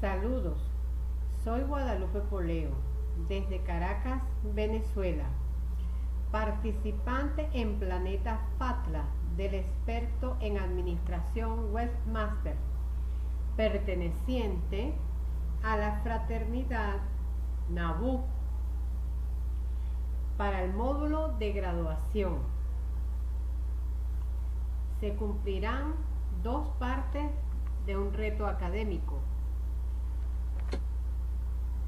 Saludos, soy Guadalupe Poleo, desde Caracas, Venezuela, participante en Planeta Fatla del experto en administración Webmaster, perteneciente a la fraternidad NABU, para el módulo de graduación. Se cumplirán dos partes de un reto académico.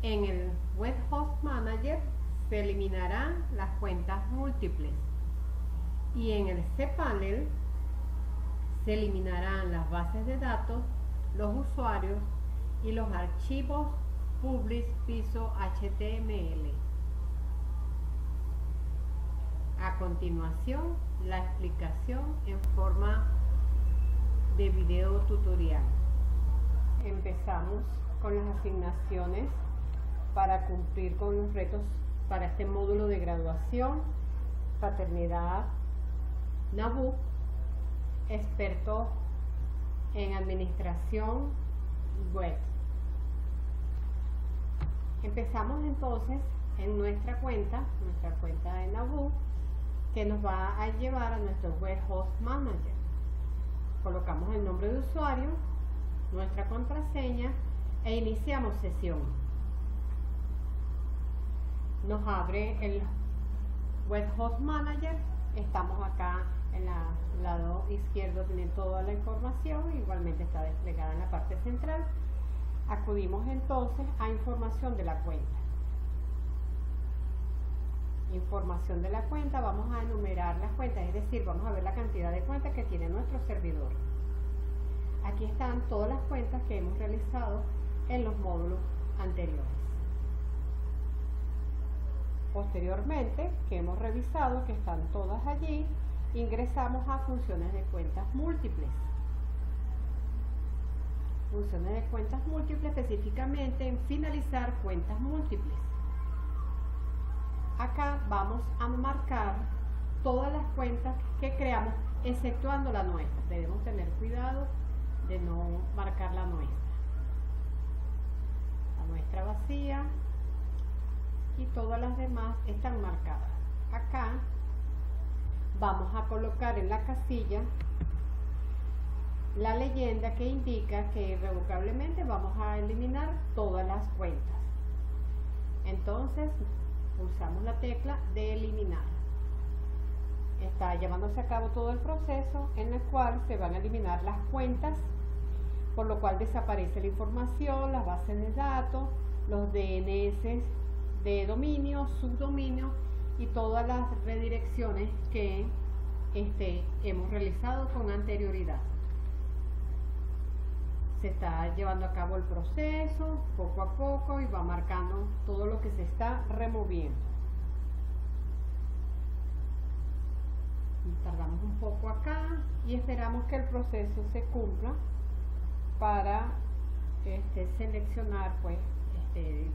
En el Web Host Manager se eliminarán las cuentas múltiples y en el cPanel se eliminarán las bases de datos, los usuarios y los archivos publish piso HTML. A continuación, la explicación en forma de video tutorial. Empezamos con las asignaciones para cumplir con los retos para este módulo de graduación. Fraternidad NABU, experto en administración web. Empezamos entonces en nuestra cuenta de NABU, que nos va a llevar a nuestro Web Host Manager. Colocamos el nombre de usuario, nuestra contraseña e iniciamos sesión. Nos abre el Web Host Manager. Estamos acá en el lado izquierdo, tiene toda la información, igualmente está desplegada en la parte central. Acudimos entonces a información de la cuenta. Información de la cuenta, vamos a enumerar las cuentas, es decir, vamos a ver la cantidad de cuentas que tiene nuestro servidor. Aquí están todas las cuentas que hemos realizado en los módulos anteriores. Posteriormente, que hemos revisado que están todas allí, ingresamos a funciones de cuentas múltiples. Funciones de cuentas múltiples, específicamente en finalizar cuentas múltiples. Acá vamos a marcar todas las cuentas que creamos, exceptuando la nuestra. Debemos tener cuidado de no marcar la nuestra. La nuestra vacía y todas las demás están marcadas. Acá vamos a colocar en la casilla la leyenda que indica que irrevocablemente vamos a eliminar todas las cuentas. Entonces pulsamos la tecla de eliminar. Está llevándose a cabo todo el proceso en el cual se van a eliminar las cuentas, por lo cual desaparece la información, las bases de datos, los DNS de dominio, subdominio y todas las redirecciones que hemos realizado con anterioridad. Se está llevando a cabo el proceso poco a poco y va marcando todo lo que se está removiendo. Y tardamos un poco acá y esperamos que el proceso se cumpla para seleccionar,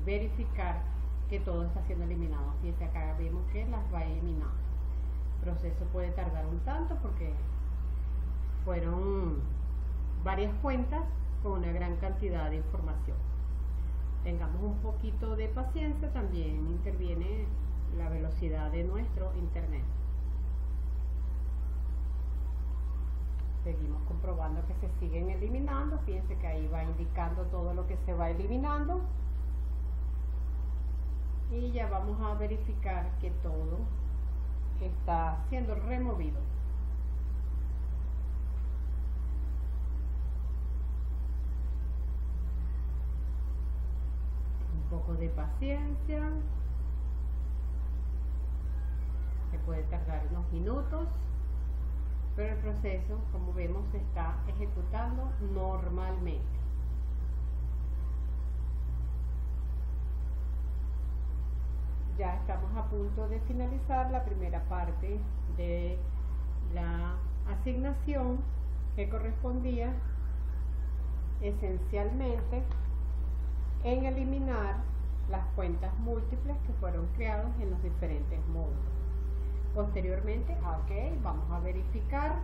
verificar que todo está siendo eliminado. Fíjense, acá vemos que las va eliminando. El proceso puede tardar un tanto porque fueron varias cuentas con una gran cantidad de información. Tengamos un poquito de paciencia, también interviene la velocidad de nuestro internet. Seguimos comprobando que se siguen eliminando. Fíjense que ahí va indicando todo lo que se va eliminando. Y ya vamos a verificar que todo está siendo removido. Un poco de paciencia, que puede tardar unos minutos, pero el proceso, como vemos, se está ejecutando normalmente. Ya estamos a punto de finalizar la primera parte de la asignación, que correspondía esencialmente en eliminar las cuentas múltiples que fueron creadas en los diferentes módulos. Posteriormente, vamos a verificar,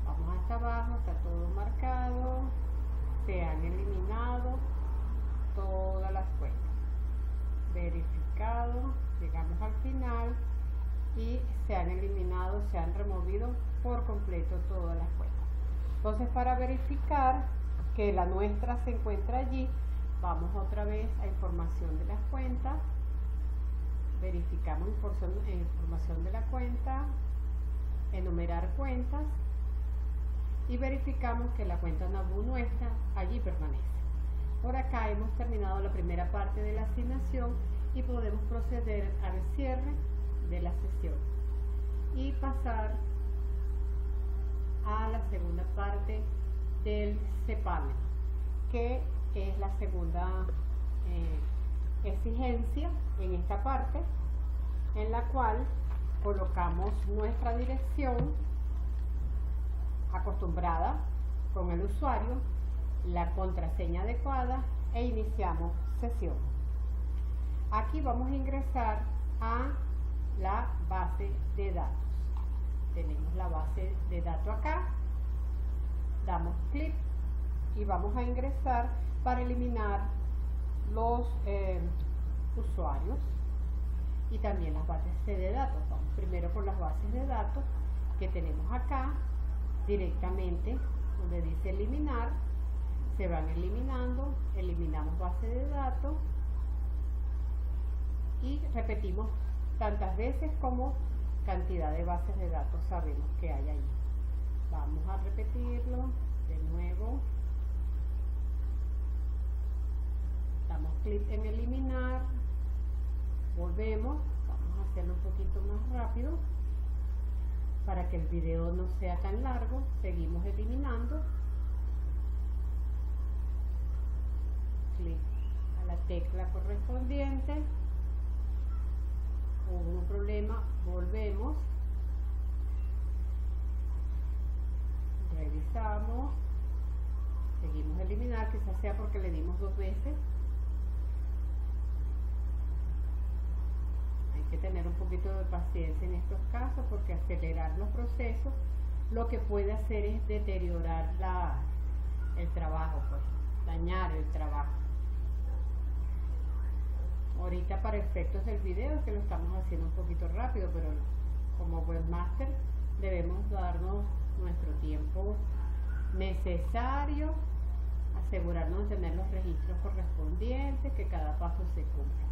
vamos hasta abajo, está todo marcado, se han eliminado verificado, llegamos al final y se han eliminado, se han removido por completo todas las cuentas. Entonces, para verificar que la nuestra se encuentra allí, vamos otra vez a información de las cuentas, verificamos información de la cuenta, enumerar cuentas y verificamos que la cuenta NABU nuestra allí permanece. Por acá hemos terminado la primera parte de la asignación y podemos proceder al cierre de la sesión y pasar a la segunda parte del cPanel, que es la segunda exigencia en esta parte, en la cual colocamos nuestra dirección acostumbrada con el usuario, la contraseña adecuada e iniciamos sesión. Aquí vamos a ingresar a la base de datos. Tenemos la base de datos acá, damos clic y vamos a ingresar para eliminar los usuarios y también las bases de datos. Vamos primero por las bases de datos que tenemos acá directamente donde dice eliminar, se van eliminando, eliminamos base de datos y repetimos tantas veces como cantidad de bases de datos sabemos que hay ahí. Vamos a repetirlo de nuevo, damos clic en eliminar, volvemos, vamos a hacerlo un poquito más rápido para que el video no sea tan largo, seguimos eliminando, clic a la tecla correspondiente, hubo un problema, volvemos, revisamos, seguimos eliminar, quizás sea porque le dimos 2 veces. Hay que tener un poquito de paciencia en estos casos porque acelerar los procesos lo que puede hacer es deteriorar el trabajo, pues, dañar el trabajo. Ahorita para efectos del video es que lo estamos haciendo un poquito rápido, pero como webmaster debemos darnos nuestro tiempo necesario, asegurarnos de tener los registros correspondientes, que cada paso se cumpla.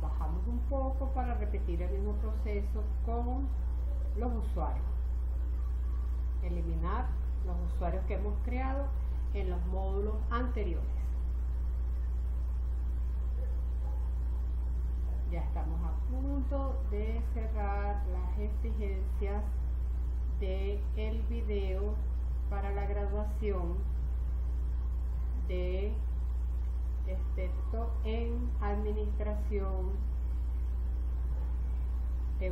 Bajamos un poco para repetir el mismo proceso con los usuarios. Eliminar los usuarios que hemos creado en los módulos anteriores. Ya estamos a punto de cerrar las exigencias del video para la graduación de experto en administración de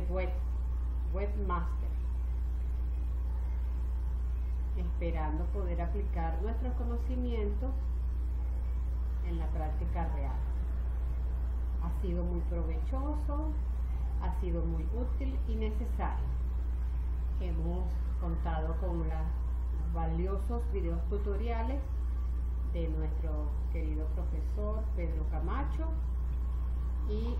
webmaster, esperando poder aplicar nuestros conocimientos en la práctica real. Ha sido muy provechoso, ha sido muy útil y necesario. Hemos contado con los valiosos videos tutoriales de nuestro querido profesor Pedro Camacho y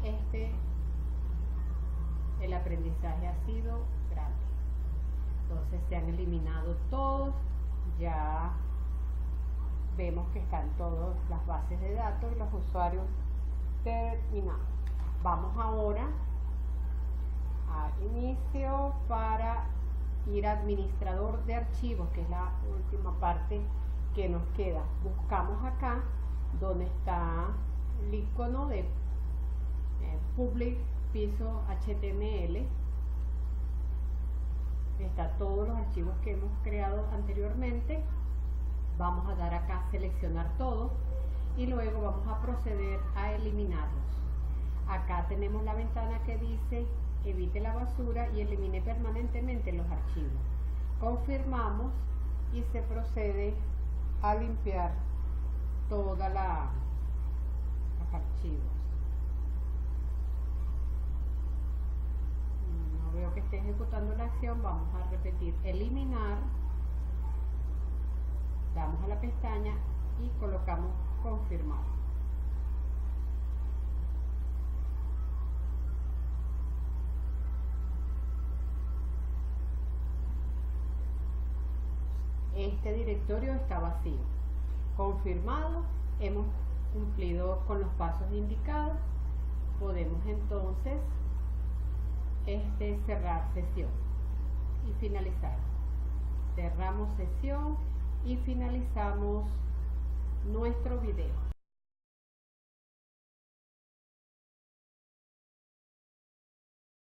el aprendizaje ha sido grande. Entonces se han eliminado todos, ya vemos que están todas las bases de datos y los usuarios terminados. Vamos ahora a inicio para ir a administrador de archivos, que es la última parte que nos queda. Buscamos acá donde está el icono de public piso HTML. Está todos los archivos que hemos creado anteriormente. Vamos a dar acá seleccionar todos y luego vamos a proceder a eliminarlos. Acá tenemos la ventana que dice evite la basura y elimine permanentemente los archivos. Confirmamos y se procede a limpiar toda los archivos. No veo que esté ejecutando la acción. Vamos a repetir eliminar, damos a la pestaña y colocamos confirmar. este directorio está vacío. Confirmado, hemos cumplido con los pasos indicados. Podemos entonces cerrar sesión y finalizar. Cerramos sesión y finalizamos nuestro video.